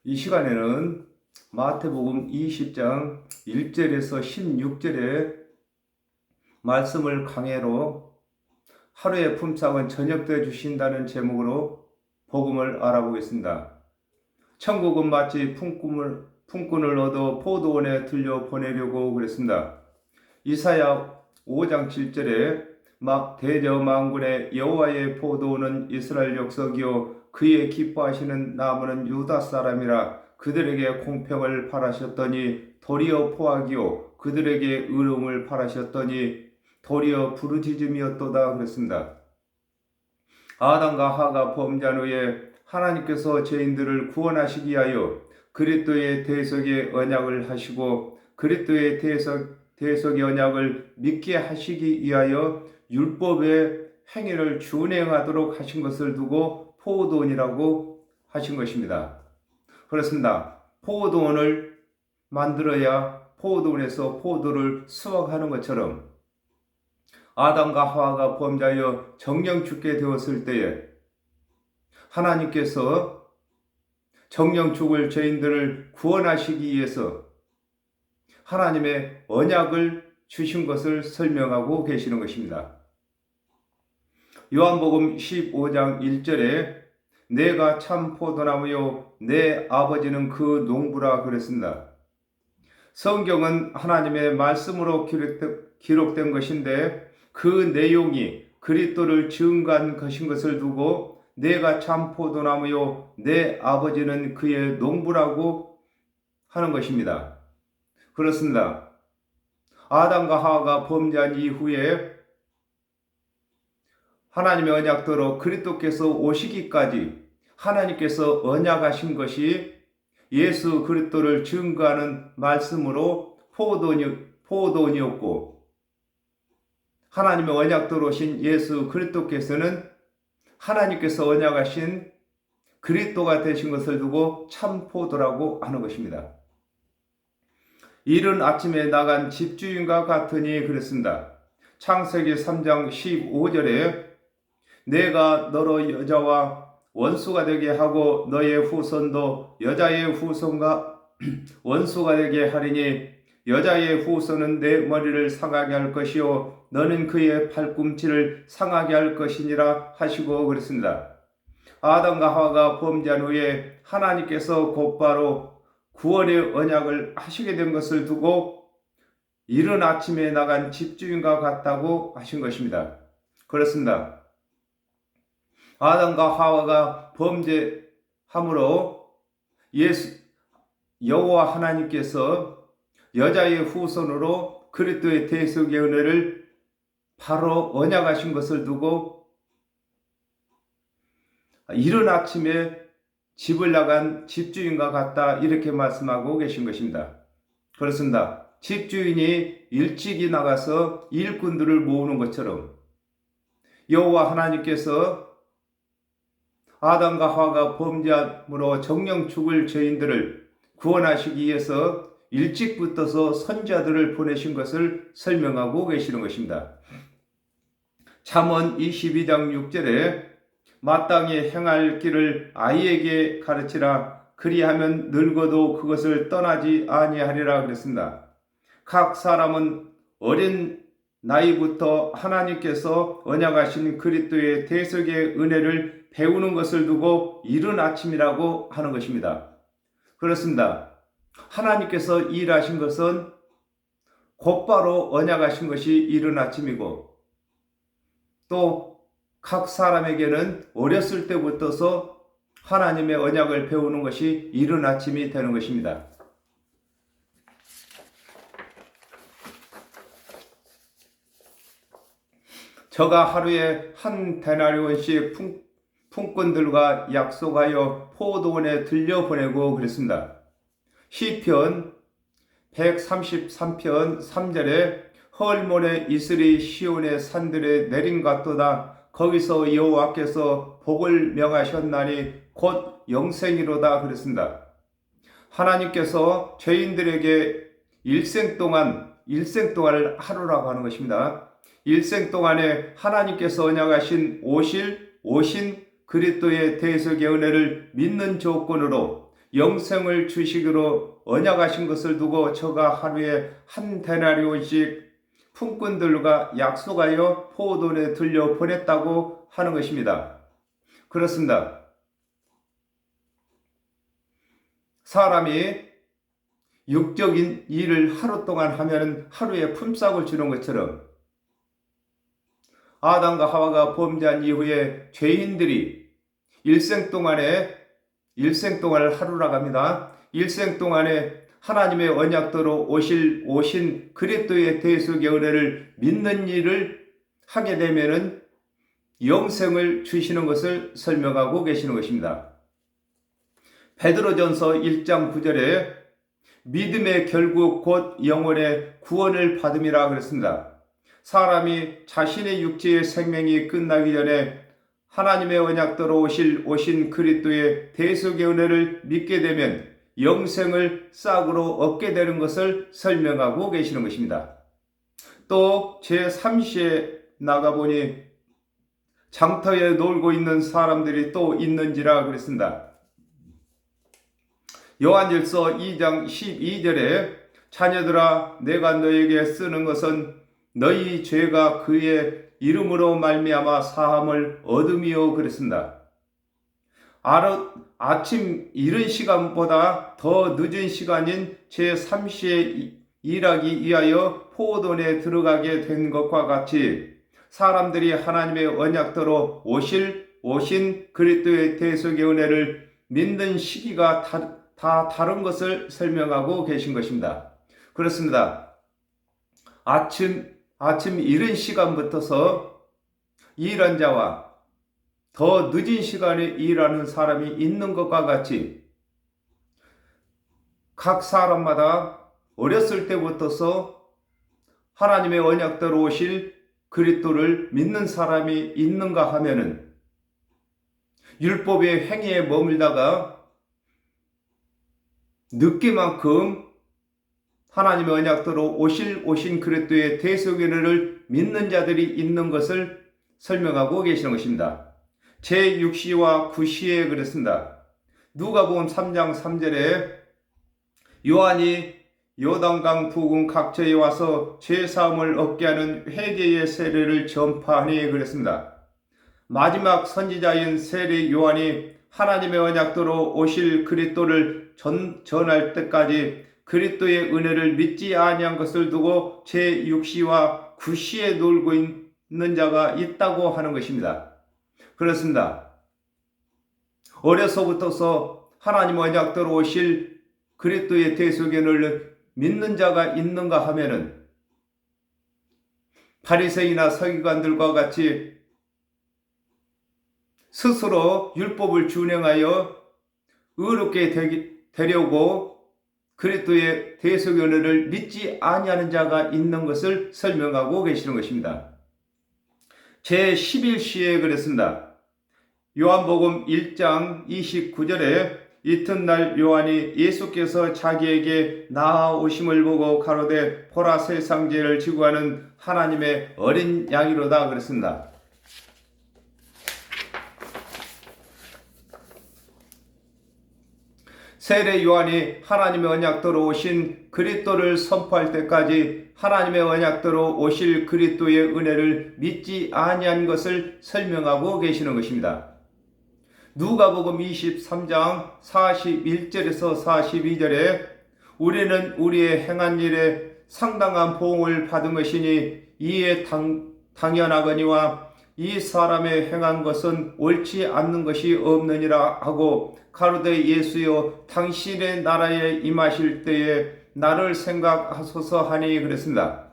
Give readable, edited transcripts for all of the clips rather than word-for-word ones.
이 시간에는 마태복음 20장 1절에서 16절의 말씀을 강해로 하루의 품삯은 저녁 때 주신다는 제목으로 복음을 알아보겠습니다. 천국은 마치 품꾼을 얻어 포도원에 들려 보내려고 그랬습니다. 이사야 5장 7절에 막 대저 만군의 여호와의 포도원은 이스라엘 역석이요 그의 기뻐하시는 나무는 유다 사람이라 그들에게 공평을 바라셨더니 도리어 포악이요 그들에게 의로움을 바라셨더니 도리어 부르짖음이었도다 그랬습니다. 아담과 하가 범죄한 후에 하나님께서 죄인들을 구원하시기 위하여 그리스도의 대속의 언약을 하시고 그리스도의 대속의 언약을 믿게 하시기 위하여 율법의 행위를 준행하도록 하신 것을 두고 포도원이라고 하신 것입니다. 그렇습니다. 포도원을 만들어야 포도원에서 포도를 수확하는 것처럼 아담과 하와가 범죄하여 정령 죽게 되었을 때에 하나님께서 정령 죽을 죄인들을 구원하시기 위해서 하나님의 언약을 주신 것을 설명하고 계시는 것입니다. 요한복음 15장 1절에 내가 참 포도나무요 내 아버지는 그 농부라 그랬습니다. 성경은 하나님의 말씀으로 기록된 것인데 그 내용이 그리스도를 증거한 것인 것을 두고 내가 참 포도나무요 내 아버지는 그의 농부라고 하는 것입니다. 그렇습니다. 아담과 하와가 범죄한 이후에 하나님의 언약대로 그리스도께서 오시기까지 하나님께서 언약하신 것이 예수 그리스도를 증거하는 말씀으로 포도원이었고 하나님의 언약대로 오신 예수 그리스도께서는 하나님께서 언약하신 그리스도가 되신 것을 두고 참 포도라고 하는 것입니다. 이른 아침에 나간 집주인과 같으니 그랬습니다. 창세기 3장 15절에 내가 너로 여자와 원수가 되게 하고 너의 후손도 여자의 후손과 원수가 되게 하리니 여자의 후손은 내 머리를 상하게 할 것이요 너는 그의 팔꿈치를 상하게 할 것이니라 하시고 그랬습니다. 아담과 하와가 범죄한 후에 하나님께서 곧바로 구원의 언약을 하시게 된 것을 두고 이른 아침에 나간 집주인과 같다고 하신 것입니다. 그렇습니다. 아담과 하와가 범죄함으로 여호와 하나님께서 여자의 후손으로 그리스도의 대속의 은혜를 바로 언약하신 것을 두고 이른 아침에 집을 나간 집주인과 같다 이렇게 말씀하고 계신 것입니다. 그렇습니다. 집주인이 일찍이 나가서 일꾼들을 모으는 것처럼 여호와 하나님께서 아담과 하와가 범죄함으로 정령 죽을 죄인들을 구원하시기 위해서 일찍부터서 선지자들을 보내신 것을 설명하고 계시는 것입니다. 잠언 22장 6절에 마땅히 행할 길을 아이에게 가르치라 그리하면 늙어도 그것을 떠나지 아니하리라 그랬습니다. 각 사람은 어린 나이부터 하나님께서 언약하신 그리스도의 대속의 은혜를 배우는 것을 두고 이른 아침이라고 하는 것입니다. 그렇습니다. 하나님께서 일하신 것은 곧바로 언약하신 것이 이른 아침이고 또 각 사람에게는 어렸을 때부터서 하나님의 언약을 배우는 것이 이른 아침이 되는 것입니다. 저가 하루에 한 데나리온씩 품꾼들과 약속하여 포도원에 들려보내고 그랬습니다. 시편 133편 3절에 헐모의 이슬이 시온의 산들에 내린 같도다. 거기서 여호와께서 복을 명하셨나니 곧 영생이로다 그랬습니다. 하나님께서 죄인들에게 일생 동안을 하루라고 하는 것입니다. 일생 동안에 하나님께서 언약하신 오신 그리스도의 대속의 은혜를 믿는 조건으로 영생을 주시기로 언약하신 것을 두고 저가 하루에 한 데나리온씩 품꾼들과 약속하여 포도원에 들려 보냈다고 하는 것입니다. 그렇습니다. 사람이 육적인 일을 하루 동안 하면 하루에 품삯을 주는 것처럼 아담과 하와가 범죄한 이후에 죄인들이 일생 동안을 하루라고 합니다. 일생 동안에 하나님의 언약대로 오신 그리스도의 대속의 은혜를 믿는 일을 하게 되면은 영생을 주시는 것을 설명하고 계시는 것입니다. 베드로전서 1장 9절에 믿음의 결국 곧 영혼의 구원을 받음이라 그랬습니다. 사람이 자신의 육체의 생명이 끝나기 전에 하나님의 언약대로 오신 그리스도의 대속의 은혜를 믿게 되면 영생을 싹으로 얻게 되는 것을 설명하고 계시는 것입니다. 또 제3시에 나가보니 장터에 놀고 있는 사람들이 또 있는지라 그랬습니다. 요한일서 2장 12절에 자녀들아 내가 너에게 쓰는 것은 너희 죄가 그의 이름으로 말미암아 사함을 얻음이요 그랬습니다. 아침 이른 시간보다 더 늦은 시간인 제3시에 일하기 위하여 포도원에 들어가게 된 것과 같이 사람들이 하나님의 언약대로 오신 그리스도의 대속의 은혜를 믿는 시기가 다 다른 것을 설명하고 계신 것입니다. 그렇습니다. 아침 이른 시간부터서 일한 자와 더 늦은 시간에 일하는 사람이 있는 것과 같이 각 사람마다 어렸을 때부터서 하나님의 언약대로 오실 그리스도를 믿는 사람이 있는가 하면은 율법의 행위에 머물다가 늦게만큼 하나님의 언약대로 오신 그리스도의 대속의 은혜를 믿는 자들이 있는 것을 설명하고 계시는 것입니다. 제6시와 9시에 그랬습니다. 누가복음 3장 3절에 요한이 요단강 부근 각처에 와서 죄사함을 얻게 하는 회개의 세례를 전파하니 그랬습니다. 마지막 선지자인 세례 요한이 하나님의 언약대로 오실 그리스도를 전할 때까지 그리스도의 은혜를 믿지 아니한 것을 두고 제6시와 9시에 놀고 있는 자가 있다고 하는 것입니다. 그렇습니다. 어려서부터서 하나님 언약대로 오실 그리스도의 대속의 은혜를 믿는 자가 있는가 하면은 바리새인이나 서기관들과 같이 스스로 율법을 준행하여 의롭게 되려고 그리스도의 대속의 은혜를 믿지 아니하는 자가 있는 것을 설명하고 계시는 것입니다. 제11시에 그랬습니다. 요한복음 1장 29절에 이튿날 요한이 예수께서 자기에게 나아오심을 보고 가로되 보라 세상 죄를 지고 가는 하나님의 어린 양이로다 그랬습니다. 세례 요한이 하나님의 언약대로 오신 그리스도를 선포할 때까지 하나님의 언약대로 오실 그리스도의 은혜를 믿지 아니한 것을 설명하고 계시는 것입니다. 누가복음 23장 41절에서 42절에 우리는 우리의 행한 일에 상당한 보응을 받은 것이니 이에 당연하거니와 이 사람의 행한 것은 옳지 않는 것이 없느니라 하고 가로되 예수여 당신의 나라에 임하실 때에 나를 생각하소서 하니 그랬습니다.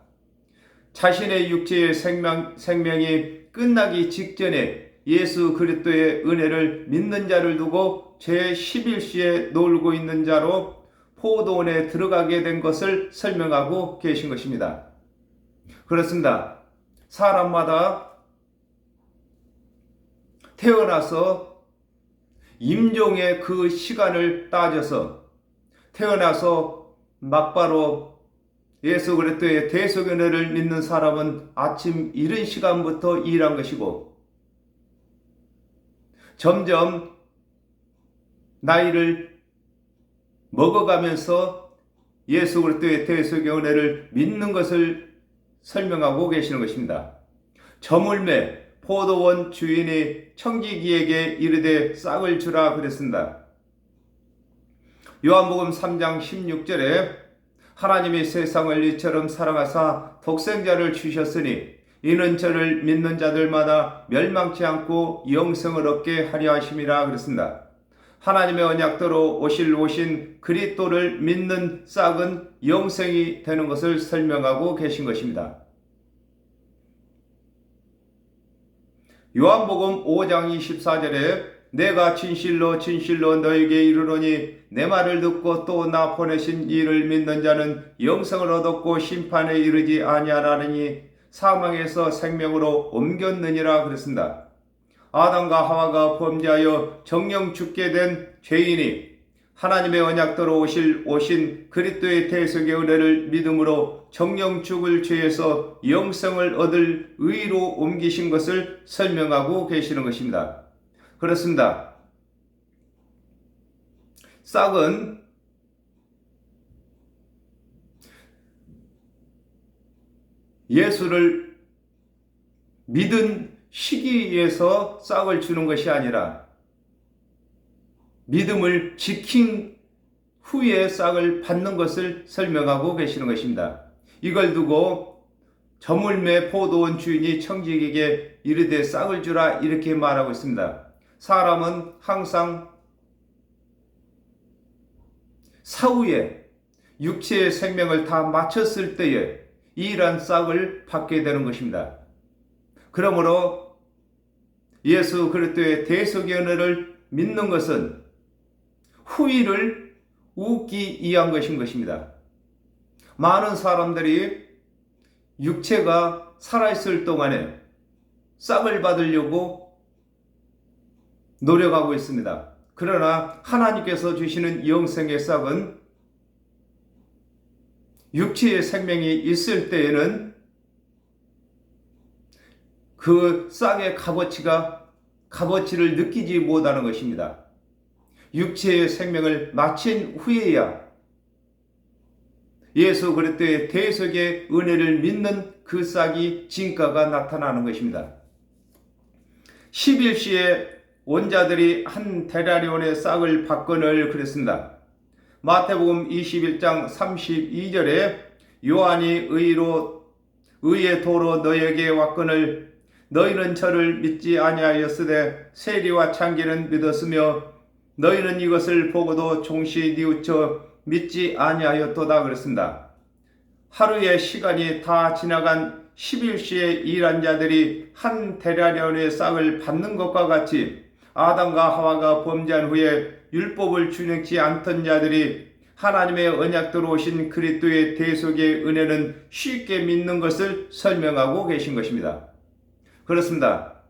자신의 육체의 생명이 끝나기 직전에 예수 그리스도의 은혜를 믿는 자를 두고 제11시에 놀고 있는 자로 포도원에 들어가게 된 것을 설명하고 계신 것입니다. 그렇습니다. 사람마다 태어나서 임종의 그 시간을 따져서 태어나서 막바로 예수 그리스도의 대속의 은혜를 믿는 사람은 아침 이른 시간부터 일한 것이고 점점 나이를 먹어가면서 예수 그리스도의 대속의 은혜를 믿는 것을 설명하고 계시는 것입니다. 저물매 포도원 주인이 청지기에게 이르되 싹을 주라 그랬습니다. 요한복음 3장 16절에 하나님이 세상을 이처럼 사랑하사 독생자를 주셨으니 이는 저를 믿는 자들마다 멸망치 않고 영생을 얻게 하려 하심이라 그랬습니다. 하나님의 언약대로 오신 그리스도를 믿는 싹은 영생이 되는 것을 설명하고 계신 것입니다. 요한복음 5장 24절에 내가 진실로 진실로 너에게 이르노니 내 말을 듣고 또 나 보내신 이를 믿는 자는 영생을 얻었고 심판에 이르지 아니하나니 사망에서 생명으로 옮겼느니라 그랬습니다. 아담과 하와가 범죄하여 정령 죽게 된 죄인이 하나님의 언약대로 오신 그리스도의 대속의 은혜를 믿음으로 정령 죽을 죄에서 영생을 얻을 의로 옮기신 것을 설명하고 계시는 것입니다. 그렇습니다. 싹은 예수를 믿은 시기에서 싹을 주는 것이 아니라 믿음을 지킨 후에 싹을 받는 것을 설명하고 계시는 것입니다. 이걸 두고 저물매 포도원 주인이 청지기에게 이르되 싹을 주라 이렇게 말하고 있습니다. 사람은 항상 사후에 육체의 생명을 다 마쳤을 때에 이러한 싹을 받게 되는 것입니다. 그러므로 예수 그리스도의 대속의 은혜를 믿는 것은 후일을 웃기 위한 것인 것입니다. 많은 사람들이 육체가 살아있을 동안에 싹을 받으려고 노력하고 있습니다. 그러나 하나님께서 주시는 영생의 싹은 육체의 생명이 있을 때에는 그 싹의 값어치를 느끼지 못하는 것입니다. 육체의 생명을 마친 후에야 예수 그리스도의 대속의 은혜를 믿는 그 싹이 진가가 나타나는 것입니다. 11시에 원자들이 한 데나리온의 싹을 받거늘 그랬습니다. 마태복음 21장 32절에 요한이 의의 도로 너에게 왔거늘 너희는 저를 믿지 아니하였으되 세리와 창기는 믿었으며 너희는 이것을 보고도 종시 뉘우쳐 믿지 아니하였도다 그랬습니다. 하루의 시간이 다 지나간 11시에 일한 자들이 한 데나리온의 싹을 받는 것과 같이 아담과 하와가 범죄한 후에 율법을 준행치 않던 자들이 하나님의 언약대로 오신 그리스도의 대속의 은혜는 쉽게 믿는 것을 설명하고 계신 것입니다. 그렇습니다.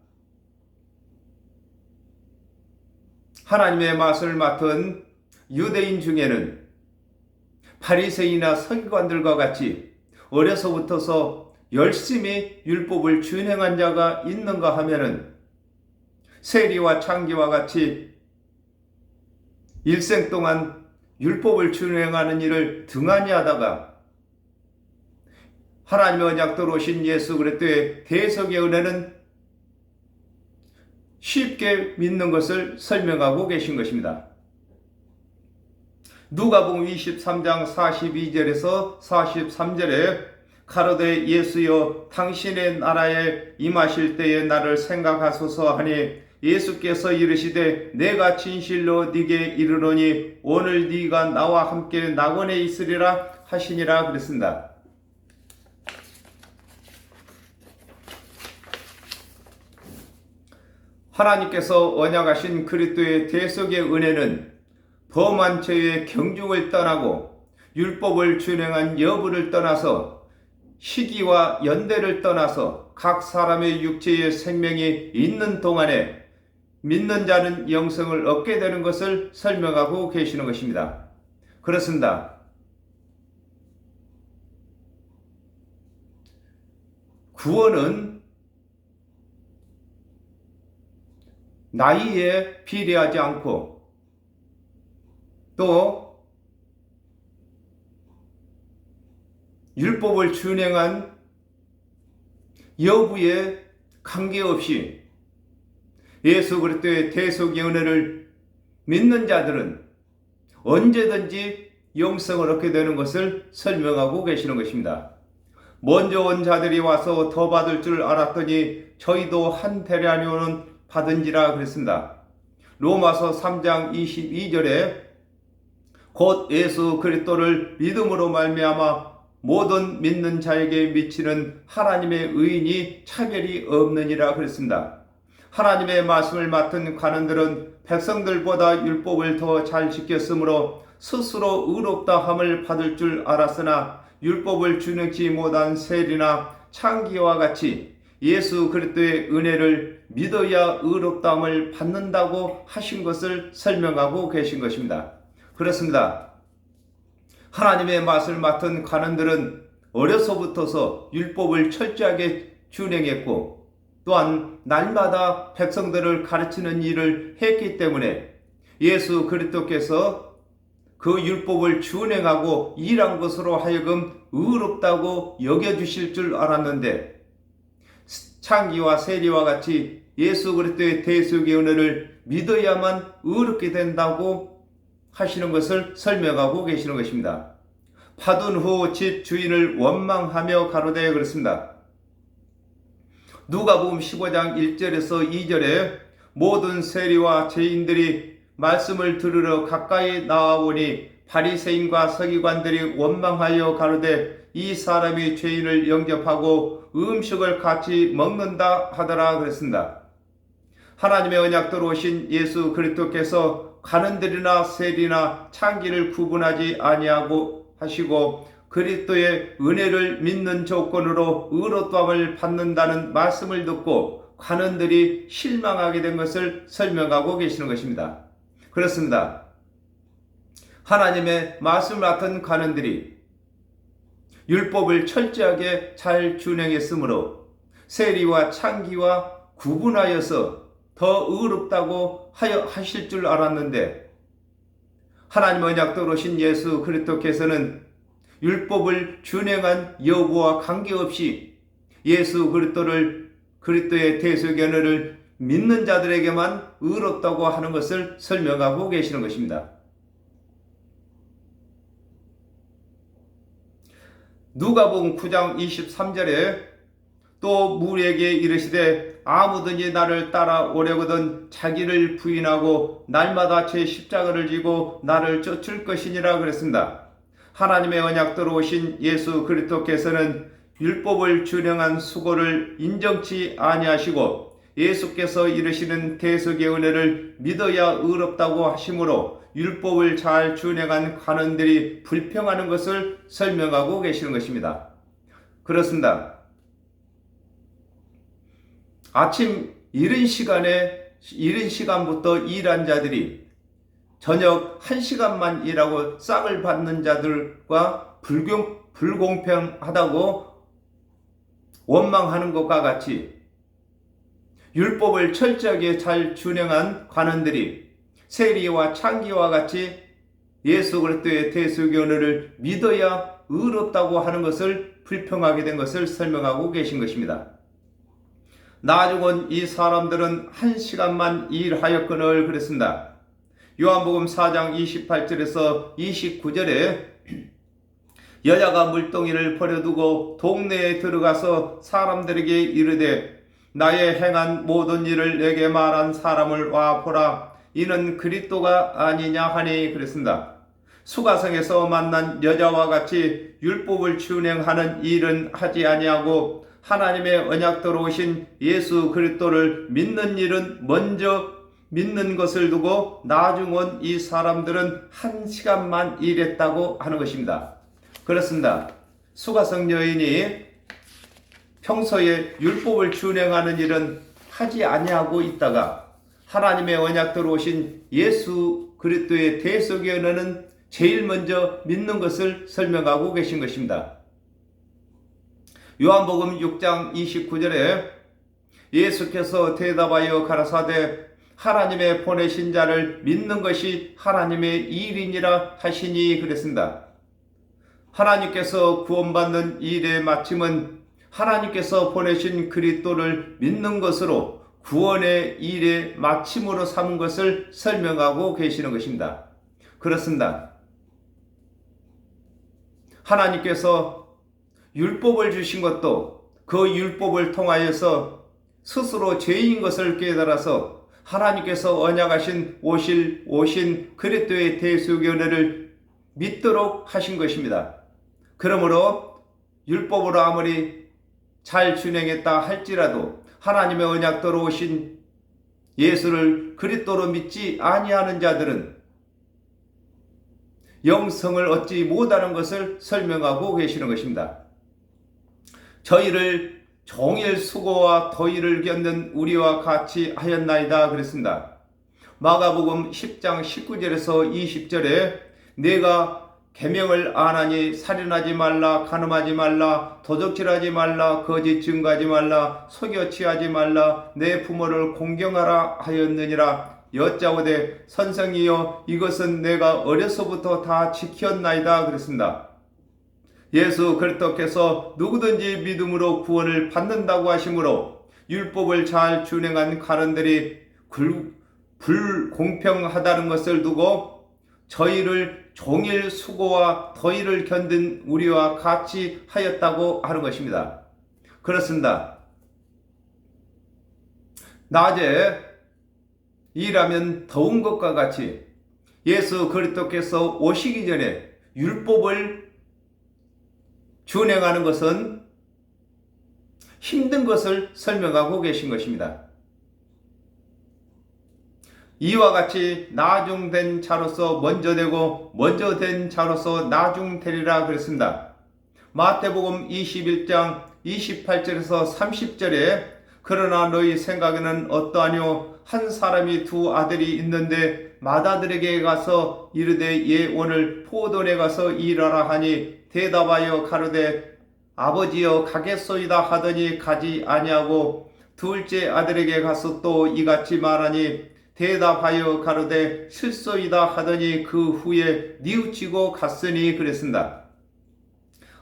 하나님의 맛을 맡은 유대인 중에는 바리새인이나 서기관들과 같이 어려서부터서 열심히 율법을 준행한 자가 있는가 하면은 세리와 창기와 같이 일생 동안 율법을 준행하는 일을 등한히 하다가 하나님의 언약대로 오신 예수 그리스도의 대속의 은혜는 쉽게 믿는 것을 설명하고 계신 것입니다. 누가복음 23장 42절에서 43절에 가로되 예수여 당신의 나라에 임하실 때에 나를 생각하소서 하니 예수께서 이르시되 내가 진실로 네게 이르노니 오늘 네가 나와 함께 낙원에 있으리라 하시니라 그랬습니다. 하나님께서 언약하신 그리스도의 대속의 은혜는 범한 죄의 경중을 떠나고 율법을 준행한 여부를 떠나서 시기와 연대를 떠나서 각 사람의 육체의 생명이 있는 동안에 믿는 자는 영생을 얻게 되는 것을 설명하고 계시는 것입니다. 그렇습니다. 구원은 나이에 비례하지 않고 또 율법을 준행한 여부에 관계없이 예수 그리스도의 대속의 은혜를 믿는 자들은 언제든지 영생을 얻게 되는 것을 설명하고 계시는 것입니다. 먼저 온 자들이 와서 더 받을 줄 알았더니 저희도 한 대량료는 받은지라 그랬습니다. 로마서 3장 22절에 곧 예수 그리스도를 믿음으로 말미암아 모든 믿는 자에게 미치는 하나님의 의인이 차별이 없느니라 그랬습니다. 하나님의 말씀을 맡은 관원들은 백성들보다 율법을 더 잘 지켰으므로 스스로 의롭다 함을 받을 줄 알았으나 율법을 준행치 못한 세리나 창기와 같이 예수 그리스도의 은혜를 믿어야 의롭다함을 받는다고 하신 것을 설명하고 계신 것입니다. 그렇습니다. 하나님의 말씀을 맡은 관원들은 어려서부터서 율법을 철저하게 준행했고 또한 날마다 백성들을 가르치는 일을 했기 때문에 예수 그리스도께서 그 율법을 준행하고 일한 것으로 하여금 의롭다고 여겨주실 줄 알았는데 창기와 세리와 같이 예수 그리스도의 대속의 은혜를 믿어야만 의롭게 된다고 하시는 것을 설명하고 계시는 것입니다. 받은 후 집 주인을 원망하며 가로되 그렇습니다. 누가복음 15장 1절에서 2절에 모든 세리와 죄인들이 말씀을 들으러 가까이 나와보니 바리새인과 서기관들이 원망하여 가로되 이 사람이 죄인을 영접하고 음식을 같이 먹는다 하더라 그랬습니다. 하나님의 언약대로 오신 예수 그리스도께서 관원들이나 세리나 창기를 구분하지 아니하고 하시고 그리스도의 은혜를 믿는 조건으로 의롭다함을 받는다는 말씀을 듣고 관원들이 실망하게 된 것을 설명하고 계시는 것입니다. 그렇습니다. 하나님의 말씀을 맡은 관원들이 율법을 철저하게 잘 준행했으므로 세리와 창기와 구분하여서 더 의롭다고 하실 줄 알았는데 하나님의 언약대로 오신 예수 그리스도께서는 율법을 준행한 여부와 관계없이 예수 그리스도의 대속의 은혜를 믿는 자들에게만 의롭다고 하는 것을 설명하고 계시는 것입니다. 누가복음 9장 23절에 또 무리에게 이르시되 아무든지 나를 따라오려거든 자기를 부인하고 날마다 제 십자가를 지고 나를 쫓을 것이니라 그랬습니다. 하나님의 언약대로 오신 예수 그리스도께서는 율법을 준행한 수고를 인정치 아니하시고 예수께서 이르시는 대속의 은혜를 믿어야 의롭다고 하시므로 율법을 잘 준행한 관원들이 불평하는 것을 설명하고 계시는 것입니다. 그렇습니다. 아침 이른 시간부터 일한 자들이 저녁 1시간만 일하고 싹을 받는 자들과 불공평하다고 원망하는 것과 같이 율법을 철저하게 잘 준행한 관원들이 세리와 창기와 같이 예수 그리스도의 대속의 은혜를 믿어야 의롭다고 하는 것을 불평하게 된 것을 설명하고 계신 것입니다. 나중은 이 사람들은 1시간만 일하였거늘 그랬습니다. 요한복음 4장 28절에서 29절에 여자가 물동이를 버려두고 동네에 들어가서 사람들에게 이르되 나의 행한 모든 일을 내게 말한 사람을 와 보라. 이는 그리스도가 아니냐 하니 그랬습니다. 수가성에서 만난 여자와 같이 율법을 준행하는 일은 하지 아니하고 하나님의 언약대로 오신 예수 그리스도를 믿는 일은 먼저 믿는 것을 두고 나중은 이 사람들은 1시간만 일했다고 하는 것입니다. 그렇습니다. 수가성 여인이 평소에 율법을 준행하는 일은 하지 아니하고 있다가 하나님의 언약대로 오신 예수 그리스도의 대속의 은혜는 제일 먼저 믿는 것을 설명하고 계신 것입니다. 요한복음 6장 29절에 예수께서 대답하여 가라사대 하나님의 보내신 자를 믿는 것이 하나님의 일이니라 하시니 그랬습니다. 하나님께서 구원받는 일의 마침은 하나님께서 보내신 그리스도를 믿는 것으로 구원의 일의 마침으로 삼은 것을 설명하고 계시는 것입니다. 그렇습니다. 하나님께서 율법을 주신 것도 그 율법을 통하여서 스스로 죄인 것을 깨달아서 하나님께서 언약하신 오신 그리스도의 대속의 은혜를 믿도록 하신 것입니다. 그러므로 율법으로 아무리 잘 준행했다 할지라도 하나님의 언약대로 오신 예수를 그리스도로 믿지 아니하는 자들은 영성을 얻지 못하는 것을 설명하고 계시는 것입니다. 저희를 종일 수고와 더위를 겪는 우리와 같이 하였나이다 그랬습니다. 마가복음 10장 19절에서 20절에 내가 계명을 안 하니 살인하지 말라, 간음하지 말라, 도적질하지 말라, 거짓 증거하지 말라, 속여 취하지 말라, 내 부모를 공경하라 하였느니라. 여짜오되 선생이여 이것은 내가 어려서부터 다 지켰나이다 그랬습니다. 예수 그리스도께서 누구든지 믿음으로 구원을 받는다고 하시므로 율법을 잘 준행한 가론들이 불공평하다는 것을 두고 저희를 종일 수고와 더위를 견딘 우리와 같이 하였다고 하는 것입니다. 그렇습니다. 낮에 일하면 더운 것과 같이 예수 그리스도께서 오시기 전에 율법을 준행하는 것은 힘든 것을 설명하고 계신 것입니다. 이와 같이 나중된 자로서 먼저 되고 먼저 된 자로서 나중되리라 그랬습니다. 마태복음 21장 28절에서 30절에 그러나 너희 생각에는 어떠하뇨? 한 사람이 두 아들이 있는데 맏아들에게 가서 이르되 얘 오늘 포도원에 가서 일하라 하니 대답하여 가로되 아버지여 가겠소이다 하더니 가지 아니하고 둘째 아들에게 가서 또 이같이 말하니 대답하여 가로되 실소이다 하더니 그 후에 뉘우치고 갔으니 그랬습니다.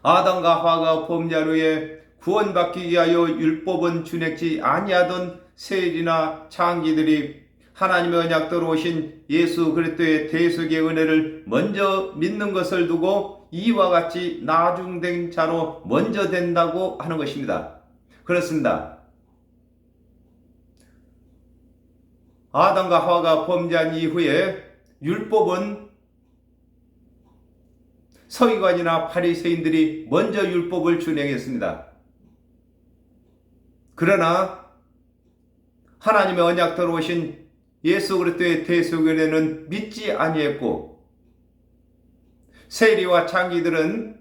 아담과 하와가 범죄한 후에 구원받기 위하여 율법은 준행치 아니하던 세일이나 창기들이 하나님의 언약대로 오신 예수 그리스도의 대속의 은혜를 먼저 믿는 것을 두고 이와 같이 나중된 자로 먼저 된다고 하는 것입니다. 그렇습니다. 아담과 하와가 범죄한 이후에 율법은 서기관이나 바리새인들이 먼저 율법을 준행했습니다. 그러나 하나님의 언약대로 오신 예수 그리스도의 대속의 은혜는 믿지 아니했고 세리와 창기들은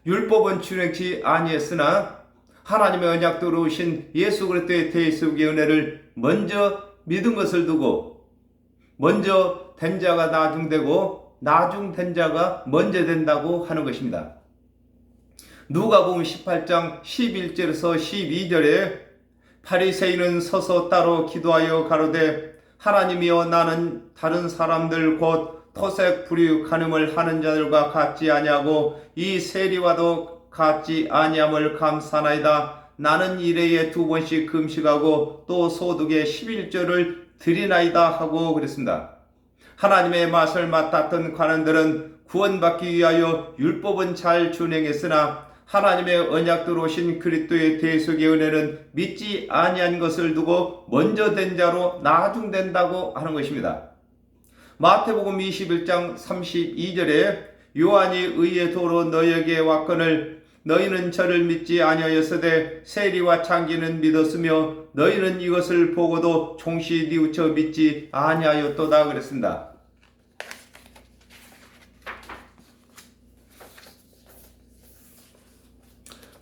율법은 준행치 아니했으나 하나님의 언약대로 오신 예수 그리스도의 대속의 은혜를 먼저 믿은 것을 두고 먼저 된 자가 나중되고 나중된 자가 먼저 된다고 하는 것입니다. 누가복음 18장 11절에서 12절에 바리새인은 서서 따로 기도하여 가로되 하나님이여 나는 다른 사람들 곧 토색 불의 간음을 하는 자들과 같지 아니하고 이 세리와도 같지 아니함을 감사나이다. 나는 일회에 2번씩 금식하고 또 소득의 11조를 드리나이다 하고 그랬습니다. 하나님의 맛을 맡았던 관원들은 구원받기 위하여 율법은 잘 준행했으나 하나님의 언약대로 오신 그리스도의 대속의 은혜는 믿지 아니한 것을 두고 먼저 된 자로 나중된다고 하는 것입니다. 마태복음 21장 32절에 요한이 의의 도로 너희에게 왔거늘 너희는 저를 믿지 아니하였으되 세리와 창기는 믿었으며 너희는 이것을 보고도 종시 뉘우쳐 믿지 아니하였도다 그랬습니다.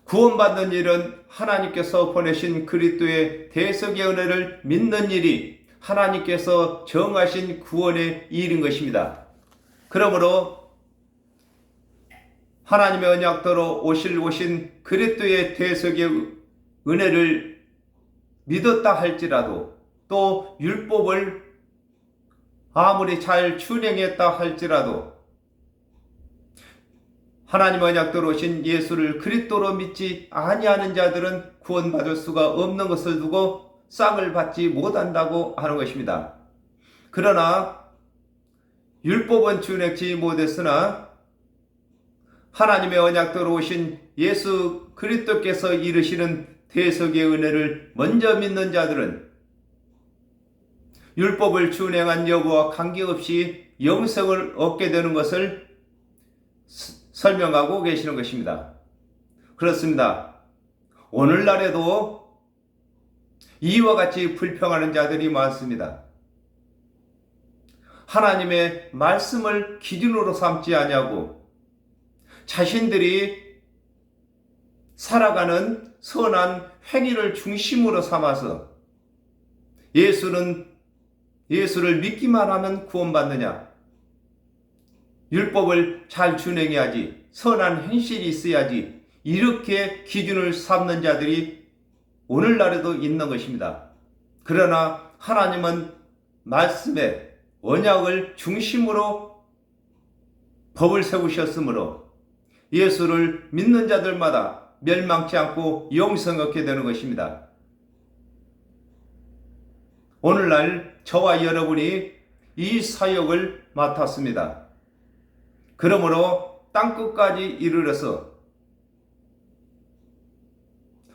구원받는 일은 하나님께서 보내신 그리스도의 대속의 은혜를 믿는 일이 하나님께서 정하신 구원의 일인 것입니다. 그러므로 하나님의 언약대로 오신 그리스도의 대속의 은혜를 믿었다 할지라도 또 율법을 아무리 잘 준행했다 할지라도 하나님 언약대로 오신 예수를 그리스도로 믿지 아니하는 자들은 구원받을 수가 없는 것을 두고 싹을 받지 못한다고 하는 것입니다. 그러나 율법은 준행치 못했으나 하나님의 언약대로 오신 예수 그리스도께서 이르시는 대속의 은혜를 먼저 믿는 자들은 율법을 준행한 여부와 관계없이 영생을 얻게 되는 것을 설명하고 계시는 것입니다. 그렇습니다. 오늘날에도 이와 같이 불평하는 자들이 많습니다. 하나님의 말씀을 기준으로 삼지 아니하고 자신들이 살아가는 선한 행위를 중심으로 삼아서 예수를 믿기만 하면 구원받느냐, 율법을 잘 준행해야지, 선한 행실이 있어야지, 이렇게 기준을 삼는 자들이 오늘날에도 있는 것입니다. 그러나 하나님은 말씀에 언약을 중심으로 법을 세우셨으므로 예수를 믿는 자들마다 멸망치 않고 영생을 얻게 되는 것입니다. 오늘날 저와 여러분이 이 사역을 맡았습니다. 그러므로 땅끝까지 이르러서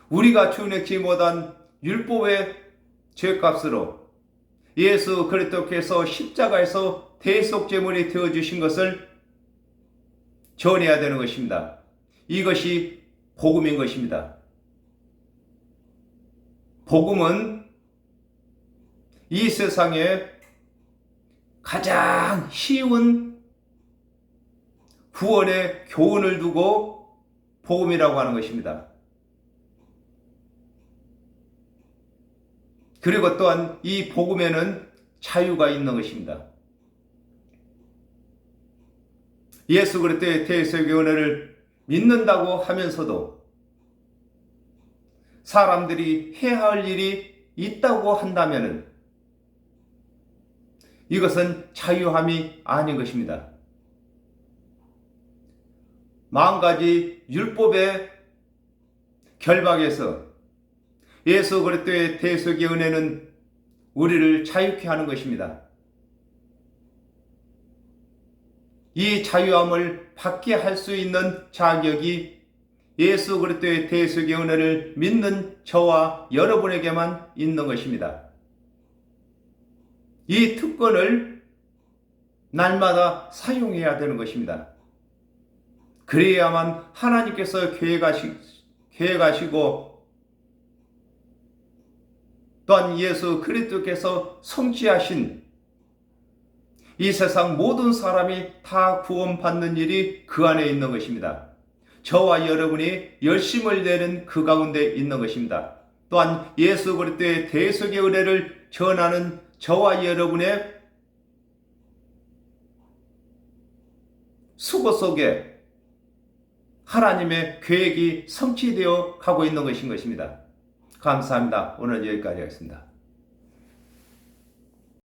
우리가 준행치 못한 율법의 죄값으로 예수 그리스도께서 십자가에서 대속제물이 되어주신 것을 전해야 되는 것입니다. 이것이 복음인 것입니다. 복음은 이 세상에 가장 쉬운 구원의 교훈을 두고 복음이라고 하는 것입니다. 그리고 또한 이 복음에는 자유가 있는 것입니다. 예수 그리스도의 대속의 은혜를 믿는다고 하면서도 사람들이 해야 할 일이 있다고 한다면 이것은 자유함이 아닌 것입니다. 만 가지 율법의 결박에서 예수 그리스도의 대속의 은혜는 우리를 자유케 하는 것입니다. 이 자유함을 받게 할 수 있는 자격이 예수 그리스도의 대속의 은혜를 믿는 저와 여러분에게만 있는 것입니다. 이 특권을 날마다 사용해야 되는 것입니다. 그래야만 하나님께서 계획하시고 또한 예수 그리스도께서 성취하신 이 세상 모든 사람이 다 구원받는 일이 그 안에 있는 것입니다. 저와 여러분이 열심을 내는 그 가운데 있는 것입니다. 또한 예수 그리스도의 대속의 은혜를 전하는 저와 여러분의 수고 속에 하나님의 계획이 성취되어 가고 있는 것인 것입니다. 감사합니다. 오늘 여기까지 하겠습니다.